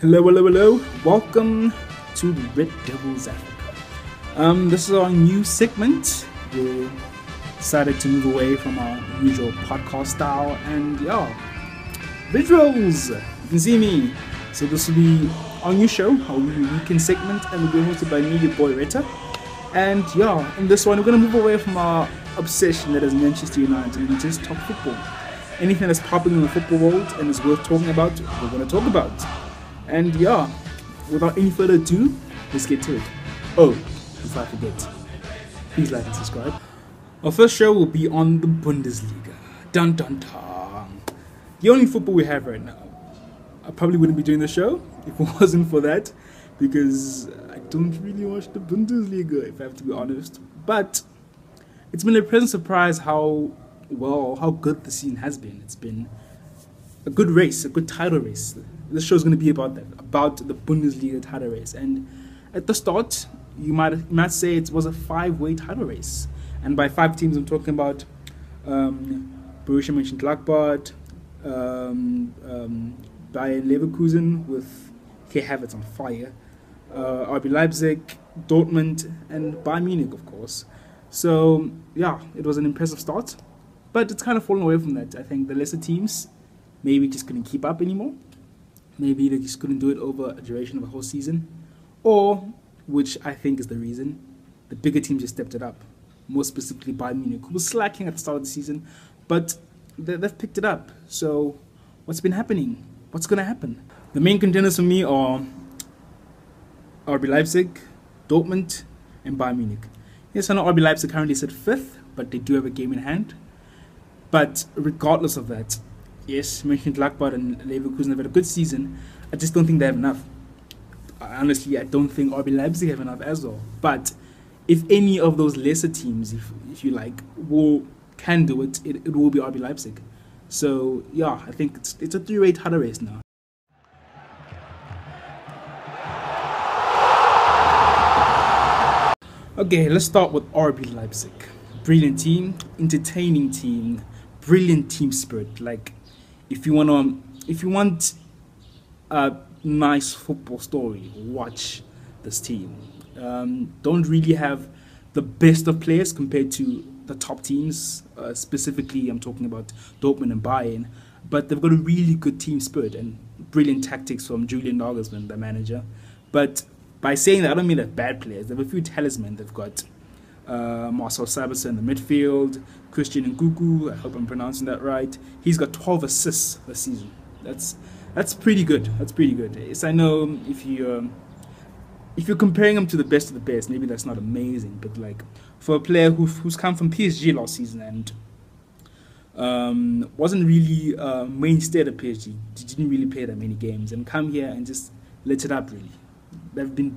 Hello, hello, hello. Welcome to Red Devils Africa. This is our new segment. We decided to move away from our usual podcast style and visuals. You can see me. So this will be our new show, our weekend segment, and we'll be hosted by me, your boy Retta. And in this one, we're going to move away from our obsession that is Manchester United and just talk football. Anything that's popping in the football world and is worth talking about, we're going to talk about. And without any further ado, let's get to it. Oh, before I forget, please like and subscribe. Our first show will be on the Bundesliga. Dun dun dun. The only football we have right now. I probably wouldn't be doing the show if it wasn't for that, because I don't really watch the Bundesliga, if I have to be honest. But it's been a pleasant surprise how good the season has been. It's been a good race, a good title race. This show is going to be about that, about the Bundesliga title race. And at the start, you might say it was a 5-way title race. And by 5 teams, I'm talking about Borussia Mönchengladbach, Bayern Leverkusen with Kai Havertz on fire, RB Leipzig, Dortmund, and Bayern Munich, of course. So, it was an impressive start. But it's kind of fallen away from that. I think the lesser teams maybe just couldn't keep up anymore. Maybe they just couldn't do it over a duration of a whole season. Or, which I think is the reason, the bigger teams just stepped it up. More specifically Bayern Munich, who was slacking at the start of the season. But they've picked it up. So, what's been happening? What's going to happen? The main contenders for me are RB Leipzig, Dortmund, and Bayern Munich. Yes, I know RB Leipzig currently sit 5th, but they do have a game in hand. But regardless of that, yes, Mönchengladbach and Leverkusen have had a good season. I just don't think they have enough. Honestly, I don't think RB Leipzig have enough as well. But if any of those lesser teams, if you like, can do it, it will be RB Leipzig. So, I think it's a 3-way title race now. Okay, let's start with RB Leipzig. Brilliant team, entertaining team, brilliant team spirit. Like, if you want a nice football story, watch this team. Don't really have the best of players compared to the top teams. Specifically, I'm talking about Dortmund and Bayern. But they've got a really good team spirit and brilliant tactics from Julian Nagelsmann, the manager. But by saying that, I don't mean they're bad players. They have a few talismans. They've got Marcel Sabitzer in the midfield, Christian Nkunku, I hope I'm pronouncing that right. He's got 12 assists this season. That's pretty good. That's pretty good. Yes, I know if you're comparing him to the best of the best, maybe that's not amazing. But like for a player who's come from PSG last season and wasn't really mainstay at PSG, didn't really play that many games, and come here and just lit it up really.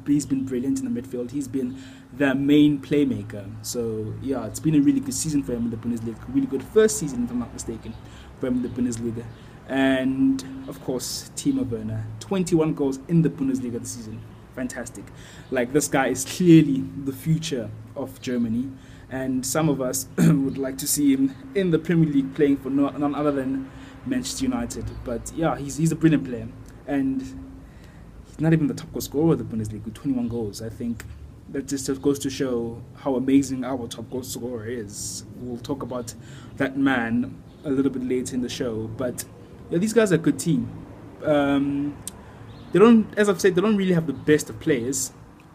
He's been brilliant in the midfield. He's been their main playmaker. So, it's been a really good season for him in the Bundesliga. Really good first season, if I'm not mistaken, for him in the Bundesliga. And, of course, Timo Werner. 21 goals in the Bundesliga this season. Fantastic. Like, this guy is clearly the future of Germany. And some of us would like to see him in the Premier League playing for none other than Manchester United. But, he's a brilliant player. And not even the top goal scorer of the Bundesliga with 21 goals. I think that just goes to show how amazing our top goal scorer is. We'll talk about that man a little bit later in the show. But these guys are a good team. They don't, as I've said, they don't really have the best of players.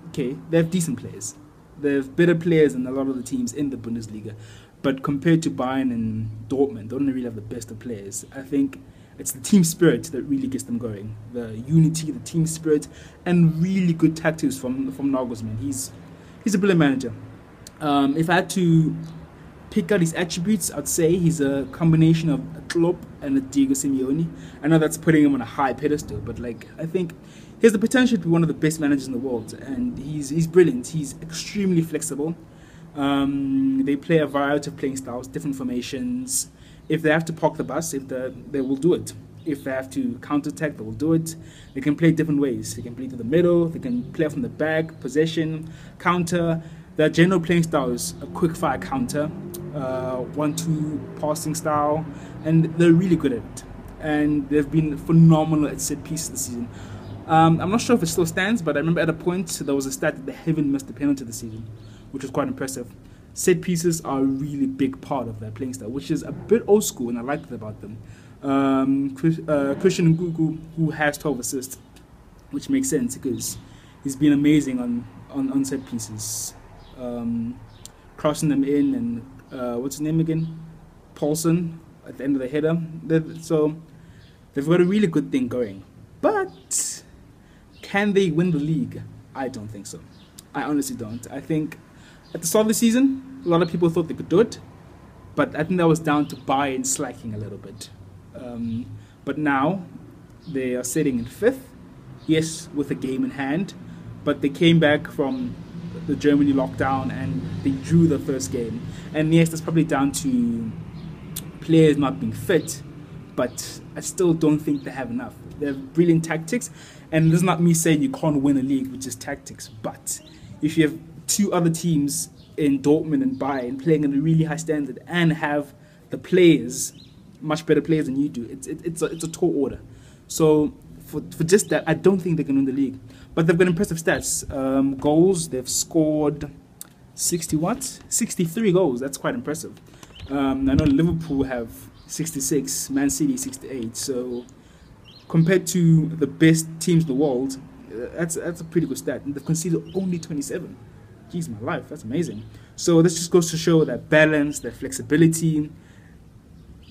Okay, they have decent players. They have better players than a lot of the teams in the Bundesliga. But compared to Bayern and Dortmund, they don't really have the best of players. I think it's the team spirit that really gets them going. The unity, the team spirit, and really good tactics from Nagelsmann. He's a brilliant manager. If I had to pick out his attributes, I'd say he's a combination of a Klopp and a Diego Simeone. I know that's putting him on a high pedestal, but I think he has the potential to be one of the best managers in the world, and he's brilliant. He's extremely flexible. They play a variety of playing styles, different formations. If they have to park the bus, they will do it. If they have to counter-attack, they will do it. They can play different ways. They can play to the middle, they can play from the back, possession, counter. Their general playing style is a quick-fire counter, 1-2 passing style, and they're really good at it. And they've been phenomenal at set pieces this season. I'm not sure if it still stands, but I remember at a point there was a stat that they haven't missed a penalty this season, which was quite impressive. Set pieces are a really big part of their playing style, which is a bit old school, and I like that about them. Christian Ngugu, who has 12 assists, which makes sense because he's been amazing on set pieces, crossing them in, and what's his name again? Paulson at the end of the header. So they've got a really good thing going. But can they win the league? I don't think so. I honestly don't. I think at the start of the season, a lot of people thought they could do it, but I think that was down to Bayern slacking a little bit. But now they are sitting in 5th, yes, with a game in hand, but they came back from the Germany lockdown and they drew the first game. And yes, that's probably down to players not being fit, but I still don't think they have enough. They have brilliant tactics, and this is not me saying you can't win a league with just tactics, but if you have two other teams in Dortmund and Bayern playing at a really high standard and have the players, much better players than you do, it's a tall order. So for just that, I don't think they can win the league. But they've got impressive stats. Goals, they've scored 63 goals. That's quite impressive. I know Liverpool have 66, Man City 68. So compared to the best teams in the world, that's a pretty good stat. And they've conceded only 27. Jeez, my life, that's amazing. So this just goes to show that balance, their flexibility,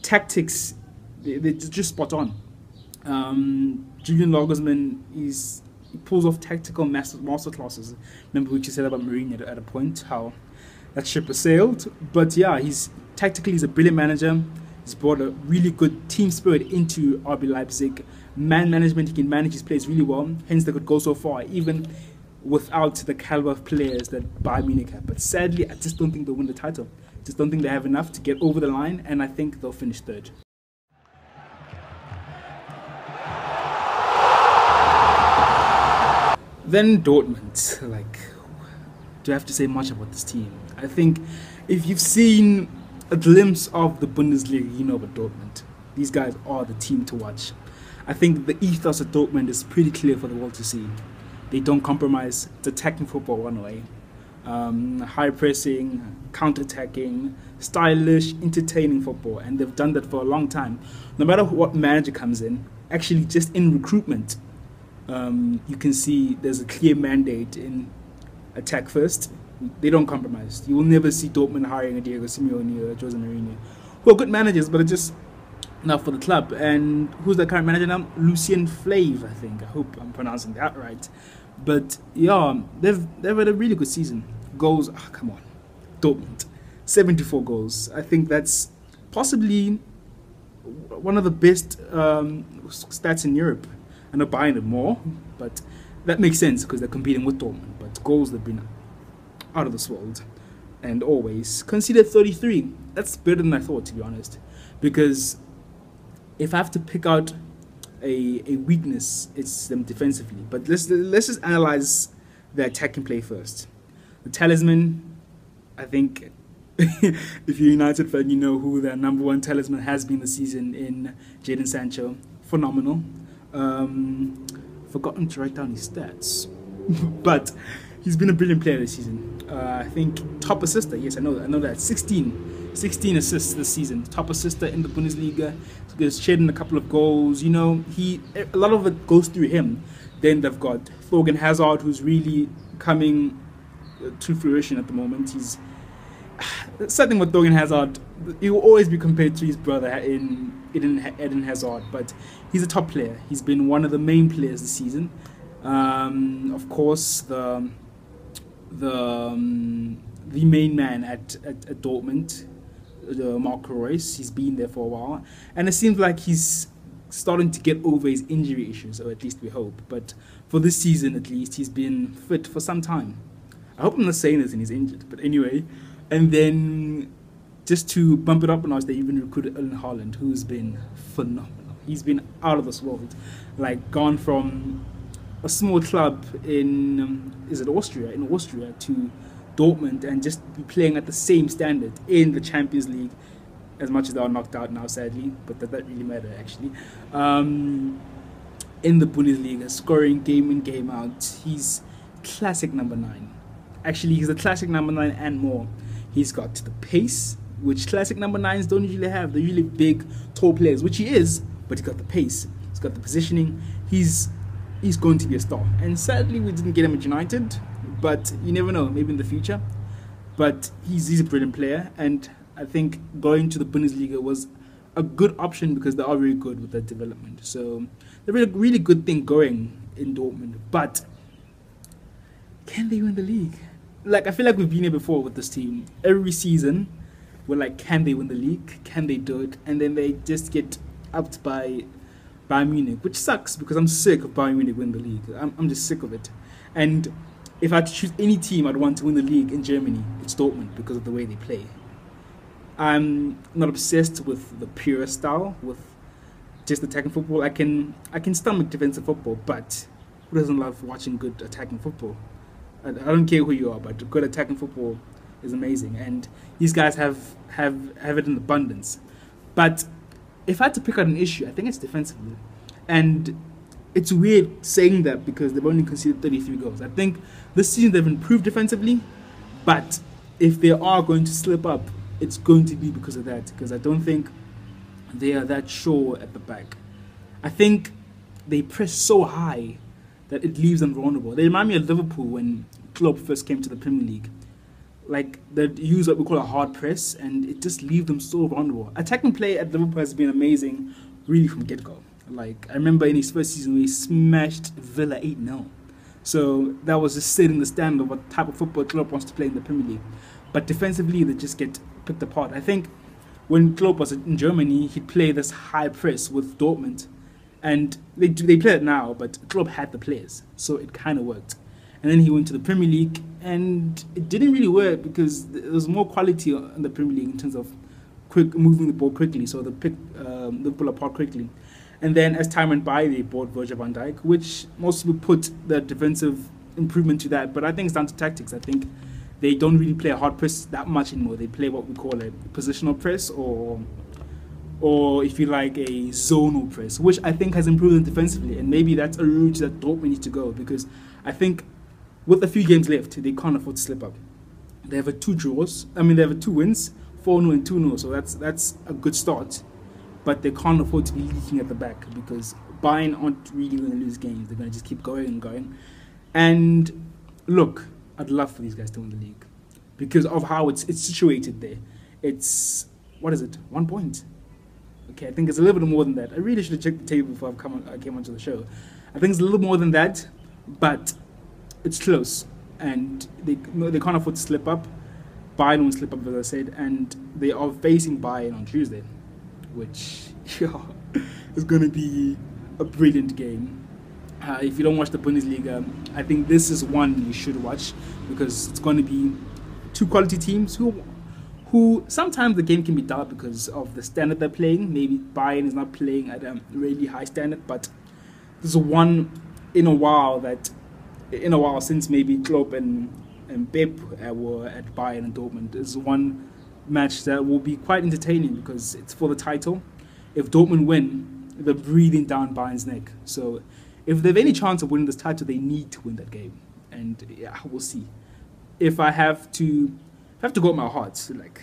tactics, they're just spot on. Julian Nagelsmann, he pulls off tactical masterclasses. Remember what you said about Mourinho at a point, how that ship has sailed. But yeah, he's a brilliant manager. He's brought a really good team spirit into RB Leipzig. Man management, he can manage his players really well. Hence, they could go so far, even without the caliber of players that Bayern Munich have. But sadly, I just don't think they'll win the title. Just don't think they have enough to get over the line, and I think they'll finish 3rd. Then Dortmund. Do I have to say much about this team? I think if you've seen a glimpse of the Bundesliga, you know about Dortmund. These guys are the team to watch. I think the ethos of Dortmund is pretty clear for the world to see. They don't compromise. It's attacking football one way. High pressing, counter-attacking, stylish, entertaining football, and they've done that for a long time. No matter what manager comes in, actually just in recruitment, you can see there's a clear mandate in attack first. They don't compromise. You will never see Dortmund hiring a Diego Simeone or Jose Mourinho, who are good managers, but are just not for the club. And who's the current manager now? Lucien Favre, I think. I hope I'm pronouncing that right. But yeah, they've had a really good season. Goals, come on, Dortmund, 74 goals. I think that's possibly one of the best stats in Europe. I know Bayern have more, but that makes sense because they're competing with Dortmund. But goals, they've been out of this world, and always conceded 33. That's better than I thought, to be honest. Because if I have to pick out a weakness, it's them defensively. But let's just analyze the attacking play first. The talisman, I think, if you're a United fan, you know who their number one talisman has been this season in Jadon Sancho. Phenomenal. Forgotten to write down his stats, but he's been a brilliant player this season. I think top assister. Yes, I know that. 16 assists this season. Top assister in the Bundesliga. He's shed in a couple of goals. You know, a lot of it goes through him. Then they've got Thorgan Hazard, who's really coming to fruition at the moment. He's something with Thorgan Hazard. He will always be compared to his brother Eden Hazard, but he's a top player. He's been one of the main players this season. Of course, the main man at Dortmund, Marco Reus, he's been there for a while, and it seems like he's starting to get over his injury issues, or at least we hope. But for this season, at least, he's been fit for some time. I hope I'm not saying this and he's injured, but anyway. And then just to bump it up a notch, they even recruited Erling Haaland, who's been phenomenal. He's been out of this world, gone from a small club in Austria to Dortmund, and just be playing at the same standard in the Champions League, as much as they are knocked out now, sadly, but that really matter actually. in the Bundesliga, scoring game in, game out. He's classic number 9. Actually, he's a classic number 9 and more. He's got the pace, which classic number 9s don't usually have. They're usually big, tall players, which he is, but he's got the pace. He's got the positioning. He's going to be a star. And sadly, we didn't get him at United, but you never know, maybe in the future. But he's a brilliant player, and I think going to the Bundesliga was a good option because they are very good with their development. So they're a really good thing going in Dortmund. But can they win the league? Like, I feel like we've been here before with this team. Every season, we're like, can they win the league? Can they do it? And then they just get upped by Bayern Munich, which sucks because I'm sick of Bayern Munich winning the league. I'm just sick of it. And if I had to choose any team I'd want to win the league in Germany, it's Dortmund because of the way they play. I'm not obsessed with the pure style, with just attacking football. I can stomach defensive football, but who doesn't love watching good attacking football? I don't care who you are, but good attacking football is amazing, and these guys have it in abundance. But if I had to pick out an issue, I think it's defensively, and it's weird saying that because they've only conceded 33 goals. I think this season they've improved defensively, but if they are going to slip up, it's going to be because of that, because I don't think they are that sure at the back. I think they press so high that it leaves them vulnerable. They remind me of Liverpool when Klopp first came to the Premier League. Like, they use what we call a hard press, and it just leaves them so vulnerable. Attacking play at Liverpool has been amazing, really from get-go. Like, I remember in his first season, he smashed Villa 8-0. So that was just setting the standard of what type of football Klopp wants to play in the Premier League. But defensively, they just get picked apart. I think when Klopp was in Germany, he'd play this high press with Dortmund. And they play it now, but Klopp had the players, so it kind of worked. And then he went to the Premier League, and it didn't really work because there was more quality in the Premier League in terms of moving the ball quickly, so they picked the ball apart quickly. And then as time went by, they bought Virgil van Dijk, which most people put the defensive improvement to that, but I think it's down to tactics. I think they don't really play a hard press that much anymore. They play what we call a positional press, or if you like, a zonal press, which I think has improved them defensively. And maybe that's a route that Dortmund needs to go, because I think with a few games left, they can't afford to slip up. They have 2 draws. I mean, they have 2 wins, 4-0 and 2-0, so that's a good start. But they can't afford to be leaking at the back because Bayern aren't really going to lose games. They're going to just keep going and going. And look, I'd love for these guys to win the league because of how it's situated there. It's, what is it, 1 point? Okay, I think it's a little bit more than that. I really should have checked the table before I came onto the show. I think it's a little more than that, but it's close. And they can't afford to slip up. Bayern won't slip up, as I said, and they are facing Bayern on Tuesday, which is going to be a brilliant game. If you don't watch the Bundesliga, I think this is one you should watch because it's going to be 2 quality teams who sometimes the game can be dull because of the standard they're playing. Maybe Bayern is not playing at a really high standard, but there's one in a while since maybe Klopp and Pep were at Bayern and Dortmund. There's one match that will be quite entertaining because it's for the title. If Dortmund win, they're breathing down Bayern's neck. So if they have any chance of winning this title, they need to win that game. And yeah, we'll see. If I have to go with my heart, like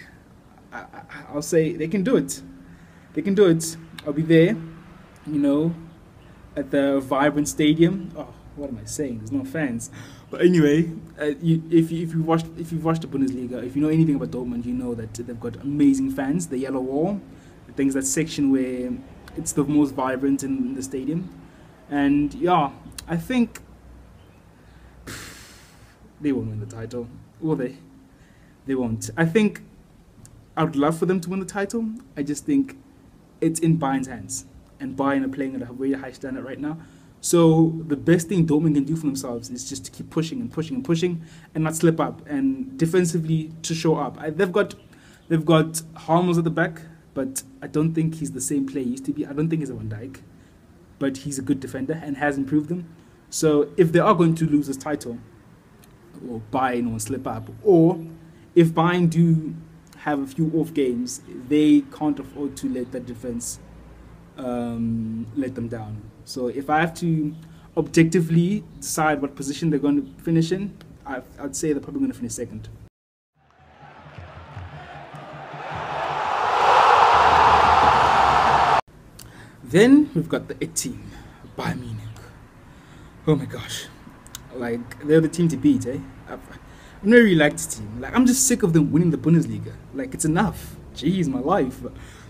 I'll say they can do it. They can do it. I'll be there, at the vibrant stadium. Oh, what am I saying? There's no fans. But anyway, if you've watched the Bundesliga, if you know anything about Dortmund, you know that they've got amazing fans. The yellow wall, I think, is that section where it's the most vibrant in the stadium. And yeah, I think they won't win the title, will they? They won't. I think I would love for them to win the title. I just think it's in Bayern's hands, and Bayern are playing at a very high standard right now. So the best thing Dortmund can do for themselves is just to keep pushing and pushing and pushing, and not slip up, and defensively to show up. They've got Harmels at the back, but I don't think he's the same player he used to be. I don't think he's a Van Dijk, but he's a good defender and has improved them. So if they are going to lose this title, or Bayern will slip up, or if Bayern do have a few off games, they can't afford to let that defense let them down. So if I have to objectively decide what position they're going to finish in, I'd say they're probably going to finish second. Then we've got the it team, Bayern Munich. Oh my gosh, like they're the team to beat, eh? I've never really liked this team. Like I'm just sick of them winning the Bundesliga. Like it's enough. Jeez, my life.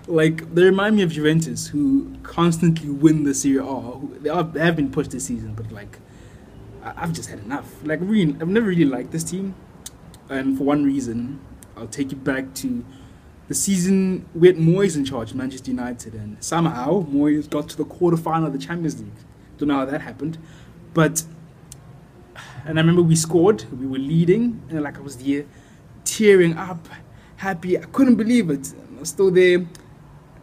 Like they remind me of Juventus, who constantly win the Serie A. They have been pushed this season, but like I've just had enough. Like really, I've never really liked this team, and for one reason, I'll take you back to the season we had Moyes in charge, Manchester United, and somehow Moyes got to the quarterfinal of the Champions League. Don't know how that happened, and I remember we scored, we were leading, and like I was there, tearing up, happy. I couldn't believe it. I was still there.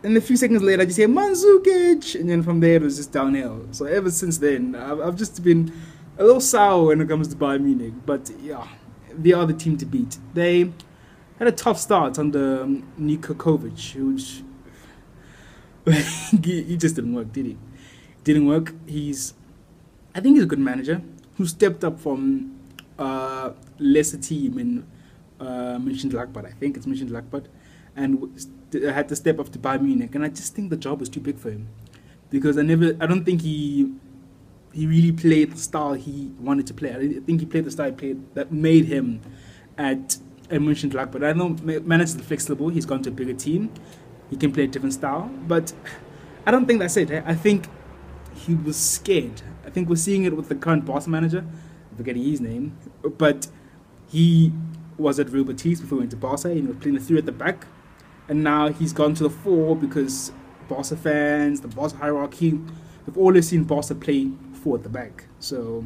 And a few seconds later, I just hear Mandzukic, and then from there it was just downhill. So ever since then, I've just been a little sour when it comes to Bayern Munich. But yeah, they are the team to beat. They had a tough start under Niko Kovac, which he just didn't work, did he? Didn't work. I think he's a good manager who stepped up from lesser team in Mönchengladbach. I think it's Mönchengladbach, and had to step up to Bayern Munich. And I just think the job was too big for him, because I don't think he really played the style he wanted to play. I think he played the style he played that made him at Mönchengladbach. I know manager's flexible. He's gone to a bigger team. He can play a different style, but I don't think that's it. I think he was scared. I think we're seeing it with the current Barca manager. I'm forgetting his name, but he was at Real Betis before he went to Barca. He was playing the 3 at the back, and now he's gone to the 4 because Barca fans, the Barca hierarchy, we've always seen Barca play 4 at the back. So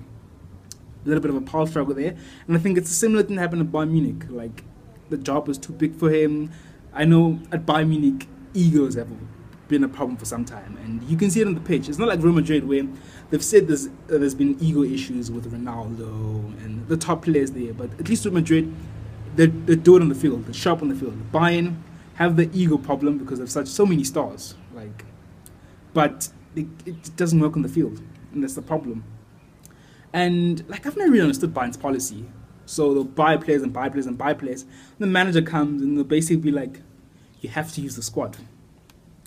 a little bit of a power struggle there, and I think it's a similar thing that happened at Bayern Munich. Like the job was too big for him. I know at Bayern Munich, egos have been a problem for some time, and you can see it on the pitch. It's not like Real Madrid, where they've said there's been ego issues with Ronaldo and the top players there, but at least with Madrid, they do it on the field. They're sharp on the field. Bayern have the ego problem because they've so many stars, but it doesn't work on the field, and that's the problem. And like I've never really understood Bayern's policy. So they'll buy players and buy players and buy players. The manager comes and they'll basically be like, you have to use the squad.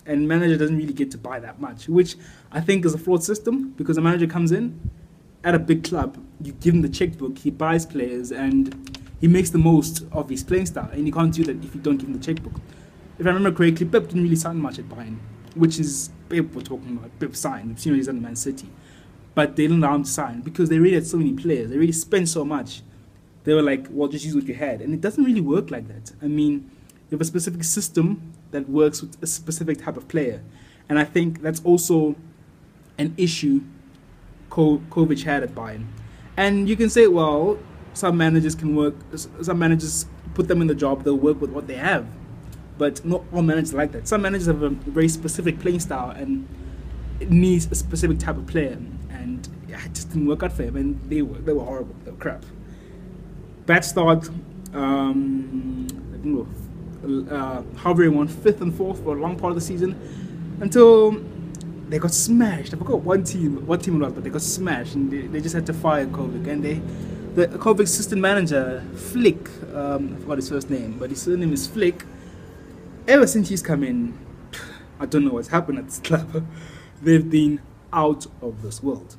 And manager doesn't really get to buy that much, which I think is a flawed system, because a manager comes in at a big club, you give him the checkbook, he buys players, and he makes the most of his playing style. And you can't do that if you don't give him the checkbook. If I remember correctly, Pep didn't really sign much at Bayern, which is Pep we're talking about. Pep signed. We've seen what he's done at Man City. But they didn't allow him to sign because they really had so many players. They really spent so much. They were like, well, just use what you had. And it doesn't really work like that. I mean, you have a specific system that works with a specific type of player. And I think that's also an issue Kovac had at Bayern. And you can say, well, some managers put them in the job, they'll work with what they have. But not all managers are like that. Some managers have a very specific playing style, and it needs a specific type of player. And it just didn't work out for him, and they were horrible. They were crap. Bad start. I think hovering on 5th and 4th for a long part of the season, until they got smashed. I forgot what team it was, but they got smashed, and they just had to fire Kovac. And the Kovac's assistant manager, Flick, I forgot his first name, but his surname is Flick. Ever since he's come in, I don't know what's happened at this club. They've been out of this world.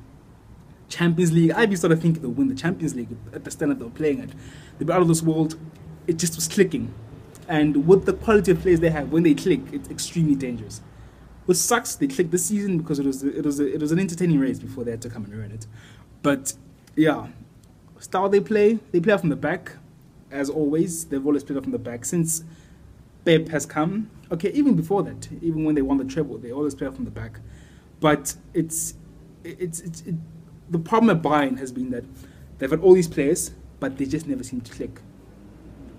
Champions League, I'd be sort of thinking they'll win the Champions League at the standard they were playing at. They've been out of this world. It just was clicking. And with the quality of players they have, when they click, it's extremely dangerous. What sucks, they clicked this season because it was an entertaining race before they had to come and ruin it. But yeah, style they play off from the back, as always. They've always played off from the back since Pep has come. Okay, even before that, even when they won the treble, they always play off from the back. But the problem at Bayern has been that they've had all these players, but they just never seem to click.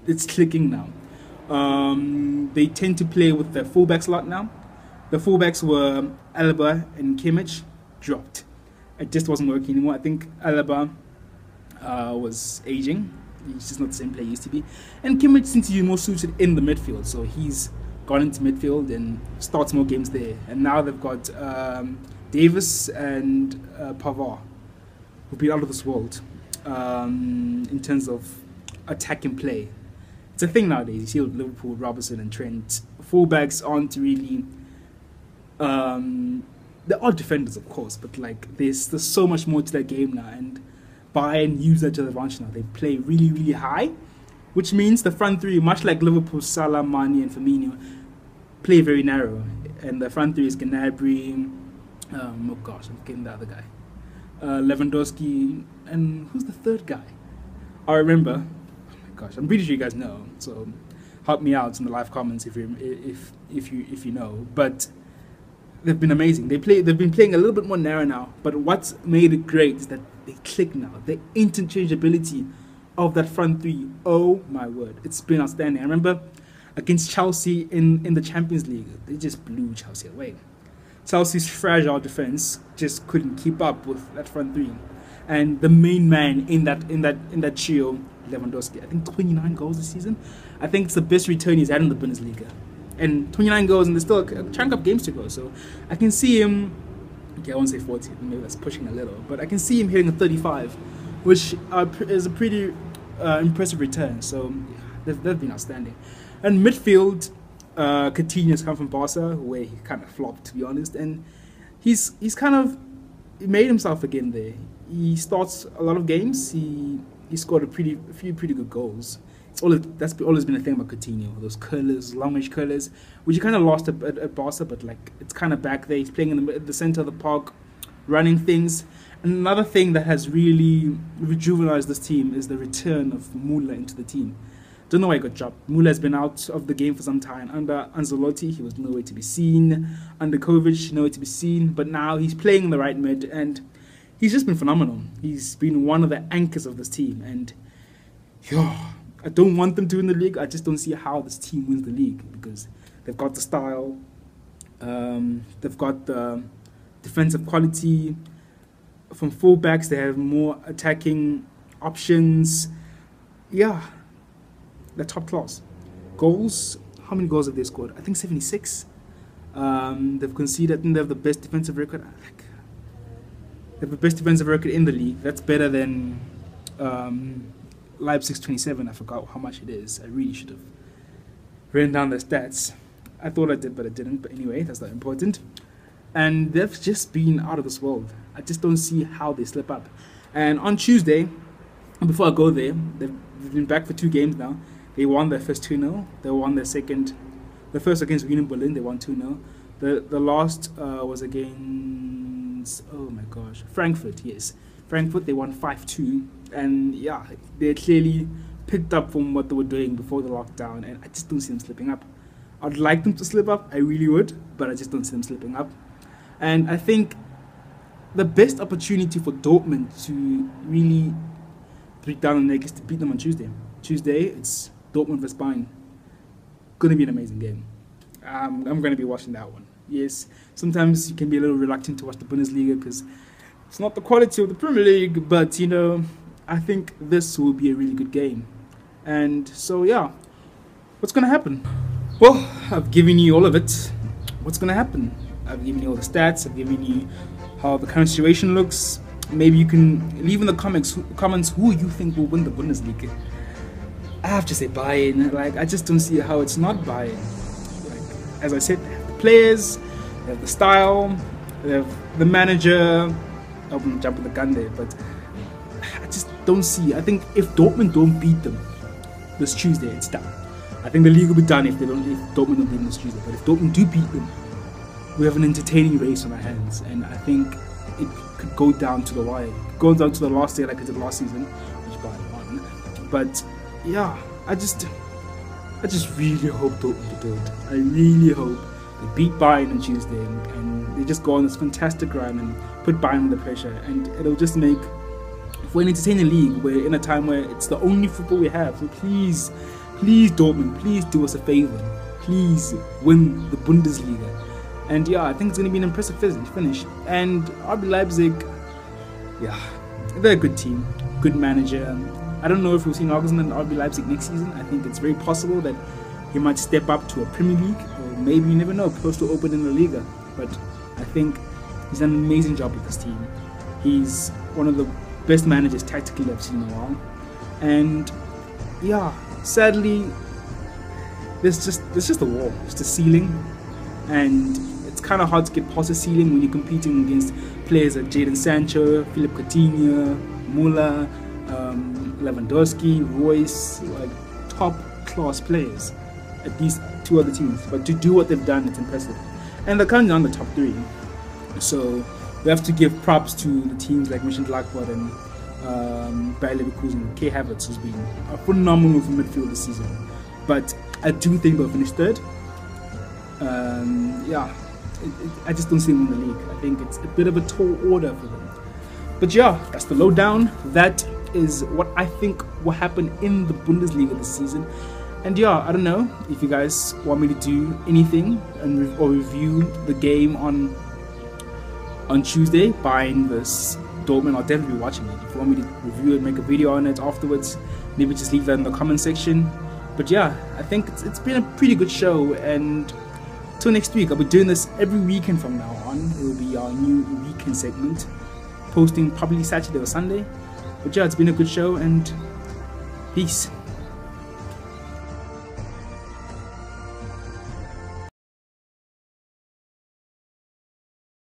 It's clicking now. They tend to play with their fullbacks a lot now. The fullbacks were Alaba and Kimmich, dropped. It just wasn't working anymore. I think Alaba was aging. He's just not the same player he used to be. And Kimmich seems to be more suited in the midfield, so he's gone into midfield and starts more games there. And now they've got Davis and Pavard, who've been out of this world in terms of attacking play. It's a thing nowadays. You see with Liverpool, Robertson and Trent. Fullbacks aren't really... there are defenders, of course, but like there's so much more to that game now. And Bayern use that to their advantage now. They play really, really high, which means the front three, much like Liverpool, Salah, Mane and Firmino, play very narrow. And the front three is Gnabry, oh gosh, I'm forgetting the other guy, Lewandowski, and who's the third guy? I remember. Oh my gosh, I'm pretty sure you guys know. So help me out in the live comments if you know. But they've been amazing. They've been playing a little bit more narrow now. But what's made it great is that they click now. The interchangeability of that front three. Oh my word, it's been outstanding. I remember against Chelsea in the Champions League, they just blew Chelsea away. Chelsea's fragile defense just couldn't keep up with that front three, and the main man in that trio, Lewandowski, I think 29 goals this season. I think it's the best return he's had in the Bundesliga, and 29 goals, and there's still a chunk of games to go. So I can see him. Okay, I won't say 40. Maybe that's pushing a little, but I can see him hitting a 35, which is a pretty impressive return. So they've been outstanding. And midfield, Coutinho's come from Barca, where he kind of flopped, to be honest, and he's kind of made himself again there. He starts a lot of games. He scored a few pretty good goals. That's always been a thing about Coutinho, those curlers, long-range curlers, which he kind of lost at Barca, but like it's kind of back there. He's playing in the center of the park, running things. And another thing that has really rejuvenized this team is the return of Müller into the team. Don't know why he got dropped. Müller has been out of the game for some time. Under Ancelotti, he was nowhere to be seen. Under Kovac, nowhere to be seen. But now he's playing in the right mid, and he's just been phenomenal. He's been one of the anchors of this team. And I don't want them to win the league. I just don't see how this team wins the league, because they've got the style, they've got the defensive quality. From fullbacks, they have more attacking options. Yeah. They're top class. Goals, how many goals have they scored? I think 76. They've conceded, I think they have the best defensive record. They have the best defensive record in the league. That's better than Leipzig's 27. I forgot how much it is. I really should have written down the stats. I thought I did, but I didn't. But anyway, that's not important. And they've just been out of this world. I just don't see how they slip up. And on Tuesday, before I go there, they've been back for 2 games now. They won their first 2-0. They won their second. The first against Union Berlin, they won 2-0. The last was against, oh my gosh, Frankfurt, yes. Frankfurt, they won 5-2. And yeah, they clearly picked up from what they were doing before the lockdown. And I just don't see them slipping up. I'd like them to slip up, I really would, but I just don't see them slipping up. And I think the best opportunity for Dortmund to really break down the neck is to beat them on Tuesday. Tuesday, it's Dortmund vs Bayern. Going to be an amazing game. I'm going to be watching that one. Yes, sometimes you can be a little reluctant to watch the Bundesliga because it's not the quality of the Premier League, but you know, I think this will be a really good game. And so yeah, what's going to happen? Well, I've given you all of it. What's going to happen? I've given you all the stats. I've given you how the current situation looks. Maybe you can leave in the comments who you think will win the Bundesliga. I have to say Bayern. Like, I just don't see how it's not Bayern. Like, as I said, they have the players, they have the style, they have the manager. I'm jumping the gun there, but I just don't see. I think if Dortmund don't beat them this Tuesday, it's done. I think the league will be done if Dortmund don't beat them this Tuesday. But if Dortmund do beat them, we have an entertaining race on our hands, and I think it could go down to the wire. Go down to the last day like it did last season, which Bayern won. But yeah, I just really hope Dortmund do it. I really hope they beat Bayern on Tuesday and they just go on this fantastic run and put Bayern under pressure, and it'll just make for an entertaining league. We're in a time where it's the only football we have. So please Dortmund, please do us a favor. Please win the Bundesliga. And yeah, I think it's going to be an impressive finish. And RB Leipzig, yeah, they're a good team, good manager. I don't know if we'll see Nagelsmann and RB Leipzig next season. I think it's very possible that he might step up to a Premier League, or maybe, you never know, post to open in the Liga. But I think he's done an amazing job with this team. He's one of the best managers tactically I've seen in a while. And yeah, sadly, there's just a wall, just a ceiling, and it's kind of hard to get past the ceiling when you're competing against players like Jadon Sancho, Philip Coutinho, Muller, Lewandowski, Royce, like top class players at these two other teams. But to do what they've done, it's impressive. And they're currently on the top 3, so we have to give props to the teams like Mönchengladbach and Bayer Leverkusen, Kai Havertz, who's been a phenomenal for midfield this season. But I do think they'll finish 3rd. I just don't see them in the league. I think it's a bit of a tall order for them. But yeah, that's the lowdown. That is what I think will happen in the Bundesliga this season. And yeah, I don't know if you guys want me to do anything or review the game on Tuesday, Bayern vs Dortmund. I'll definitely be watching it. If you want me to review it, make a video on it afterwards, maybe just leave that in the comment section. But yeah, I think it's been a pretty good show, and till next week, I'll be doing this every weekend from now on. It will be our new weekend segment, posting probably Saturday or Sunday. But yeah, it's been a good show, and peace.